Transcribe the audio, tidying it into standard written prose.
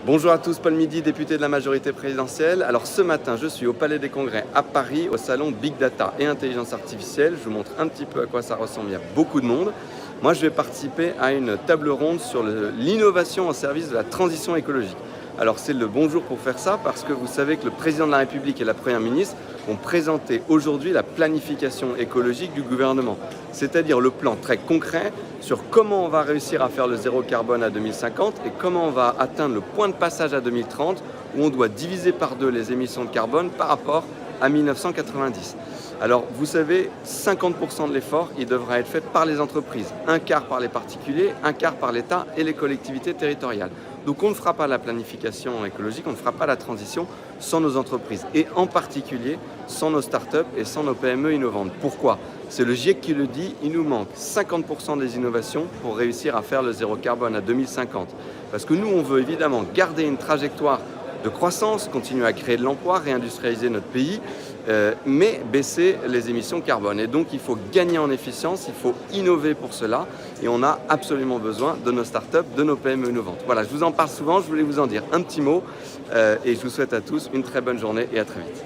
Bonjour à tous, Paul Midi, député de la majorité présidentielle. Alors ce matin, je suis au Palais des Congrès à Paris, au salon Big Data et Intelligence Artificielle. Je vous montre un petit peu à quoi ça ressemble, il y a beaucoup de monde. Moi, je vais participer à une table ronde sur l'innovation au service de la transition écologique. Alors c'est le bon jour pour faire ça parce que vous savez que le président de la République et la première ministre ont présenté aujourd'hui la planification écologique du gouvernement, c'est-à-dire le plan très concret sur comment on va réussir à faire le zéro carbone à 2050 et comment on va atteindre le point de passage à 2030 où on doit diviser par 2 les émissions de carbone par rapport à 1990. Alors vous savez, 50% de l'effort, il devra être fait par les entreprises, un quart par les particuliers, un quart par l'État et les collectivités territoriales. Donc on ne fera pas la planification écologique, on ne fera pas la transition sans nos entreprises et en particulier sans nos startups et sans nos PME innovantes. Pourquoi? C'est le GIEC qui le dit, il nous manque 50% des innovations pour réussir à faire le zéro carbone à 2050. Parce que nous, on veut évidemment garder une trajectoire de croissance, continuer à créer de l'emploi, réindustrialiser notre pays, mais baisser les émissions carbone. Et donc il faut gagner en efficience, il faut innover pour cela et on a absolument besoin de nos startups, de nos PME innovantes. Voilà, je vous en parle souvent, je voulais vous en dire un petit mot et je vous souhaite à tous une très bonne journée et à très vite.